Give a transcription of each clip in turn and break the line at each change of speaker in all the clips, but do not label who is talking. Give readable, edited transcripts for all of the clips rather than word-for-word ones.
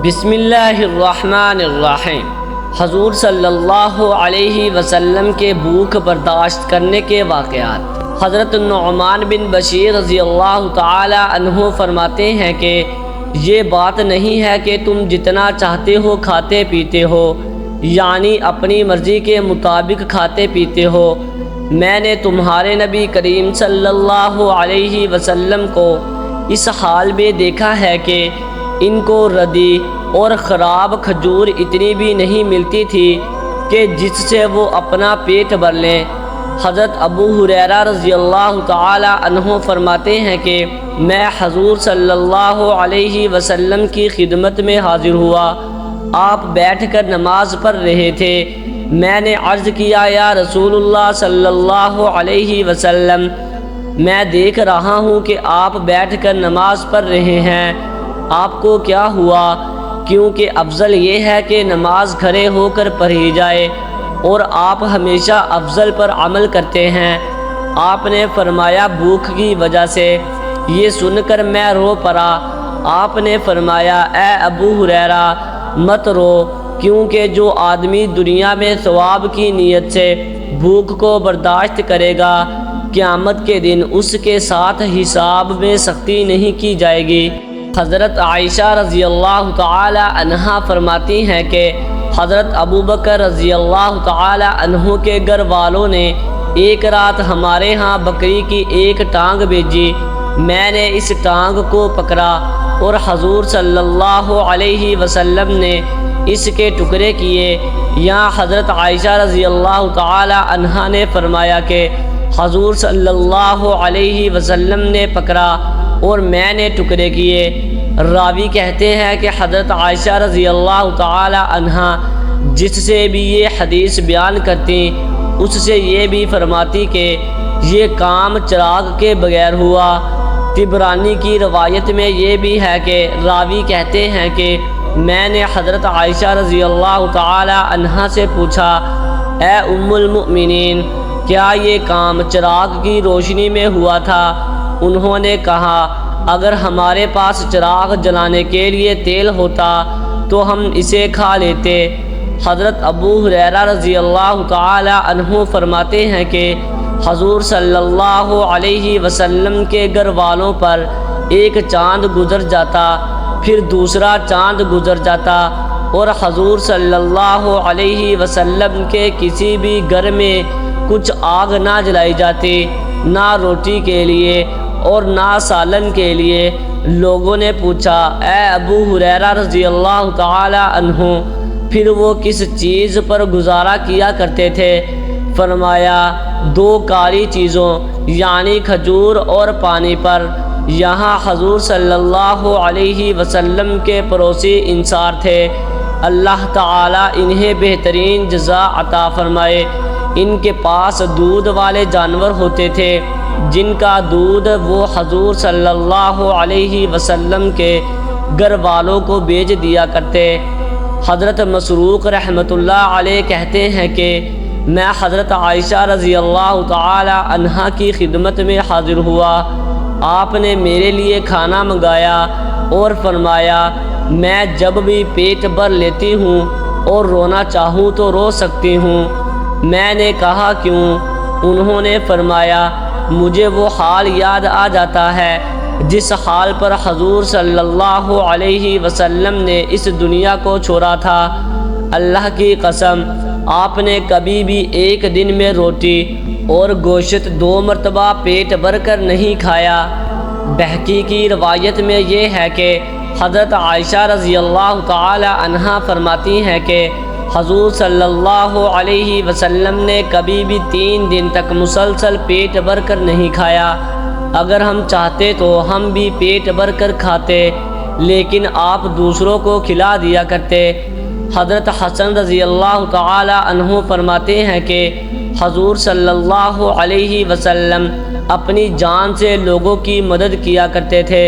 بسم اللہ الرحمن الرحیم۔ حضور صلی اللہ علیہ وسلم کے بھوک برداشت کرنے کے واقعات۔ حضرت نعمان بن بشیر رضی اللہ تعالی عنہ فرماتے ہیں کہ یہ بات نہیں ہے کہ تم جتنا چاہتے ہو کھاتے پیتے ہو، یعنی اپنی مرضی کے مطابق کھاتے پیتے ہو۔ میں نے تمہارے نبی کریم صلی اللہ علیہ وسلم کو اس حال میں دیکھا ہے کہ ان کو ردی اور خراب کھجور اتنی بھی نہیں ملتی تھی کہ جس سے وہ اپنا پیٹ بھر لیں۔ حضرت ابو ہریرہ رضی اللہ تعالی عنہ فرماتے ہیں کہ میں حضور صلی اللہ علیہ وسلم کی خدمت میں حاضر ہوا، آپ بیٹھ کر نماز پڑھ رہے تھے۔ میں نے عرض کیا، یا رسول اللہ صلی اللہ علیہ وسلم، میں دیکھ رہا ہوں کہ آپ بیٹھ کر نماز پڑھ رہے ہیں، آپ کو کیا ہوا؟ کیونکہ افضل یہ ہے کہ نماز کھڑے ہو کر پڑھی جائے، اور آپ ہمیشہ افضل پر عمل کرتے ہیں۔ آپ نے فرمایا، بھوک کی وجہ سے۔ یہ سن کر میں رو پڑا۔ آپ نے فرمایا، اے ابو ہریرہ مت رو، کیونکہ جو آدمی دنیا میں ثواب کی نیت سے بھوک کو برداشت کرے گا، قیامت کے دن اس کے ساتھ حساب میں سختی نہیں کی جائے گی۔ حضرت عائشہ رضی اللہ تعالی عنہا فرماتی ہیں کہ حضرت ابوبکر رضی اللہ تعالی عنہ کے گھر والوں نے ایک رات ہمارے ہاں بکری کی ایک ٹانگ بھیجی۔ میں نے اس ٹانگ کو پکڑا اور حضور صلی اللہ علیہ وسلم نے اس کے ٹکڑے کیے۔ یہاں حضرت عائشہ رضی اللہ تعالی عنہا نے فرمایا کہ حضور صلی اللہ علیہ وسلم نے پکڑا اور میں نے ٹکڑے کیے۔ راوی کہتے ہیں کہ حضرت عائشہ رضی اللہ تعالی عنہا جس سے بھی یہ حدیث بیان کرتی، اس سے یہ بھی فرماتی کہ یہ کام چراغ کے بغیر ہوا۔ طبرانی کی روایت میں یہ بھی ہے کہ راوی کہتے ہیں کہ میں نے حضرت عائشہ رضی اللہ تعالی عنہا سے پوچھا، اے ام المؤمنین، کیا یہ کام چراغ کی روشنی میں ہوا تھا؟ انہوں نے کہا، اگر ہمارے پاس چراغ جلانے کے لیے تیل ہوتا تو ہم اسے کھا لیتے۔ حضرت ابو ہریرہ رضی اللہ تعالی عنہ فرماتے ہیں کہ حضور صلی اللہ علیہ وسلم کے گھر والوں پر ایک چاند گزر جاتا، پھر دوسرا چاند گزر جاتا، اور حضور صلی اللہ علیہ وسلم کے کسی بھی گھر میں کچھ آگ نہ جلائی جاتی، نہ روٹی کے لیے اور نہ سالن کے لیے۔ لوگوں نے پوچھا، اے ابو ہریرہ رضی اللہ تعالی عنہ، پھر وہ کس چیز پر گزارا کیا کرتے تھے؟ فرمایا، دو کاری چیزوں یعنی کھجور اور پانی پر۔ یہاں حضور صلی اللہ علیہ وسلم کے پڑوسی انصار تھے، اللہ تعالی انہیں بہترین جزا عطا فرمائے۔ ان کے پاس دودھ والے جانور ہوتے تھے جن کا دودھ وہ حضور صلی اللہ علیہ وسلم کے گھر والوں کو بیچ دیا کرتے۔ حضرت مسروق رحمۃ اللہ علیہ کہتے ہیں کہ میں حضرت عائشہ رضی اللہ تعالی عنہا کی خدمت میں حاضر ہوا۔ آپ نے میرے لیے کھانا منگایا اور فرمایا، میں جب بھی پیٹ بھر لیتی ہوں اور رونا چاہوں تو رو سکتی ہوں۔ میں نے کہا، کیوں؟ انہوں نے فرمایا، مجھے وہ حال یاد آ جاتا ہے جس حال پر حضور صلی اللہ علیہ وسلم نے اس دنیا کو چھوڑا تھا۔ اللہ کی قسم، آپ نے کبھی بھی ایک دن میں روٹی اور گوشت 2 مرتبہ پیٹ بھر کر نہیں کھایا۔ بہقی کی روایت میں یہ ہے کہ حضرت عائشہ رضی اللہ تعالی عنہا فرماتی ہیں کہ حضور صلی اللہ علیہ وسلم نے کبھی بھی 3 دن تک مسلسل پیٹ بھر کر نہیں کھایا۔ اگر ہم چاہتے تو ہم بھی پیٹ بھر کر کھاتے، لیکن آپ دوسروں کو کھلا دیا کرتے۔ حضرت حسن رضی اللہ تعالی عنہ فرماتے ہیں کہ حضور صلی اللہ علیہ وسلم اپنی جان سے لوگوں کی مدد کیا کرتے تھے،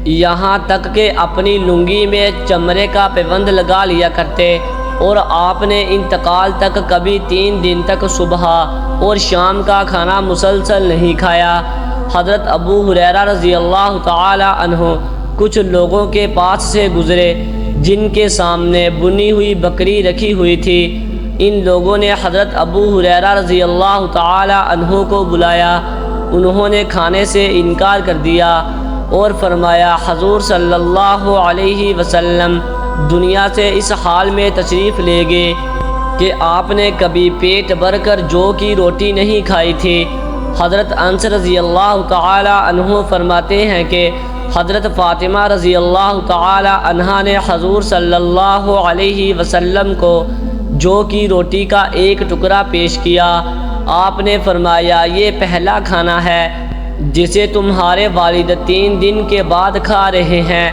یہاں تک کہ اپنی لنگی میں چمڑے کا پیوند لگا لیا کرتے، اور آپ نے انتقال تک کبھی 3 دن تک صبح اور شام کا کھانا مسلسل نہیں کھایا۔ حضرت ابو ہریرہ رضی اللہ تعالی عنہ کچھ لوگوں کے پاس سے گزرے جن کے سامنے بنی ہوئی بکری رکھی ہوئی تھی۔ ان لوگوں نے حضرت ابو ہریرہ رضی اللہ تعالی عنہ کو بلایا۔ انہوں نے کھانے سے انکار کر دیا اور فرمایا حضور صلی اللہ علیہ وسلم دنیا سے اس حال میں تشریف لے گئے کہ آپ نے کبھی پیٹ بھر کر جو کی روٹی نہیں کھائی تھی۔ حضرت انس رضی اللہ تعالی عنہ فرماتے ہیں کہ حضرت فاطمہ رضی اللہ تعالی عنہا نے حضور صلی اللہ علیہ وسلم کو جو کی روٹی کا ایک ٹکڑا پیش کیا۔ آپ نے فرمایا یہ پہلا کھانا ہے جسے تمہارے والد 3 دن کے بعد کھا رہے ہیں۔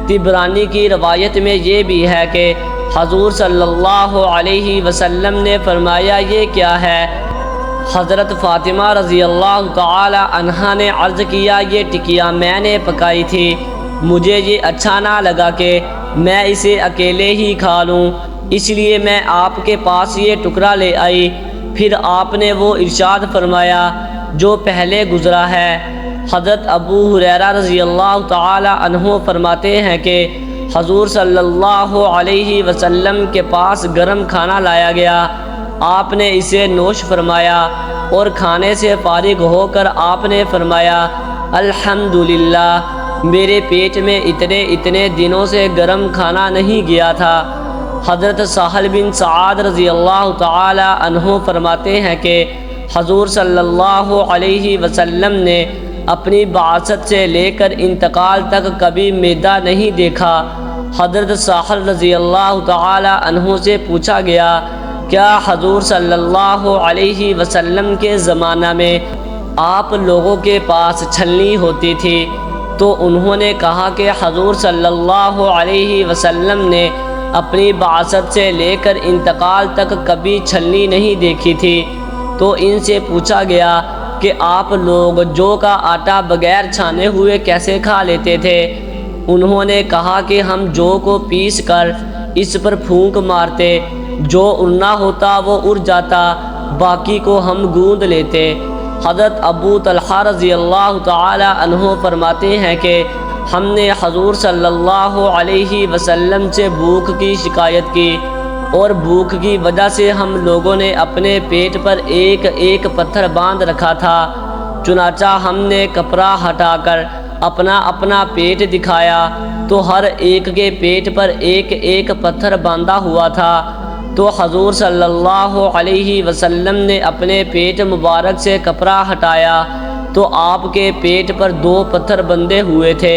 طبرانی کی روایت میں یہ بھی ہے کہ حضور صلی اللہ علیہ وسلم نے فرمایا یہ کیا ہے؟ حضرت فاطمہ رضی اللہ تعالی عنہا نے عرض کیا یہ ٹکیا میں نے پکائی تھی، مجھے یہ اچھا نہ لگا کہ میں اسے اکیلے ہی کھا لوں، اس لیے میں آپ کے پاس یہ ٹکڑا لے آئی۔ پھر آپ نے وہ ارشاد فرمایا جو پہلے گزرا ہے۔ حضرت ابو ہریرہ رضی اللہ تعالی عنہ فرماتے ہیں کہ حضور صلی اللہ علیہ وسلم کے پاس گرم کھانا لایا گیا، آپ نے اسے نوش فرمایا اور کھانے سے فارغ ہو کر آپ نے فرمایا الحمدللہ میرے پیٹ میں اتنے دنوں سے گرم کھانا نہیں گیا تھا۔ حضرت سہل بن سعد رضی اللہ تعالی عنہ فرماتے ہیں کہ حضور صلی اللہ علیہ وسلم نے اپنی بعثت سے لے کر انتقال تک کبھی میدا نہیں دیکھا۔ حضرت سہل رضی اللہ تعالی عنہ سے پوچھا گیا کیا حضور صلی اللہ علیہ وسلم کے زمانہ میں آپ لوگوں کے پاس چھلنی ہوتی تھی؟ تو انہوں نے کہا کہ حضور صلی اللہ علیہ وسلم نے اپنی بعثت سے لے کر انتقال تک کبھی چھلنی نہیں دیکھی تھی۔ تو ان سے پوچھا گیا کہ آپ لوگ جو کا آٹا بغیر چھانے ہوئے کیسے کھا لیتے تھے؟ انہوں نے کہا کہ ہم جو کو پیس کر اس پر پھونک مارتے، جو اڑنا ہوتا وہ اڑ جاتا، باقی کو ہم گوندھ لیتے۔ حضرت ابو طلحہ رضی اللہ تعالی عنہ فرماتے ہیں کہ ہم نے حضور صلی اللہ علیہ وسلم سے بھوک کی شکایت کی اور بھوک کی وجہ سے ہم لوگوں نے اپنے پیٹ پر ایک ایک پتھر باندھ رکھا تھا، چنانچہ ہم نے کپڑا ہٹا کر اپنا پیٹ دکھایا تو ہر ایک کے پیٹ پر ایک ایک پتھر باندھا ہوا تھا۔ تو حضور صلی اللہ علیہ وسلم نے اپنے پیٹ مبارک سے کپڑا ہٹایا تو آپ کے پیٹ پر 2 پتھر بندھے ہوئے تھے۔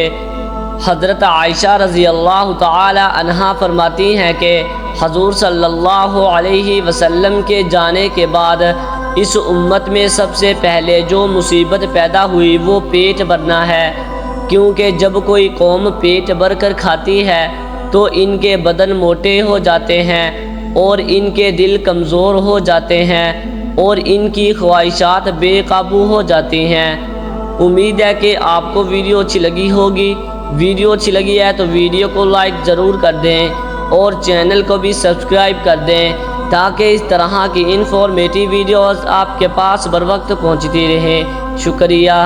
حضرت عائشہ رضی اللہ تعالی عنہا فرماتی ہیں کہ حضور صلی اللہ علیہ وسلم کے جانے کے بعد اس امت میں سب سے پہلے جو مصیبت پیدا ہوئی وہ پیٹ بھرنا ہے، کیونکہ جب کوئی قوم پیٹ بھر کر کھاتی ہے تو ان کے بدن موٹے ہو جاتے ہیں اور ان کے دل کمزور ہو جاتے ہیں اور ان کی خواہشات بے قابو ہو جاتی ہیں۔ امید ہے کہ آپ کو ویڈیو اچھی لگی ہوگی۔ ویڈیو اچھی لگی ہے تو ویڈیو کو لائک ضرور کر دیں اور چینل کو بھی سبسکرائب کر دیں تاکہ اس طرح کی انفارمیٹیو ویڈیوز آپ کے پاس بر وقت پہنچتی رہیں۔ شکریہ۔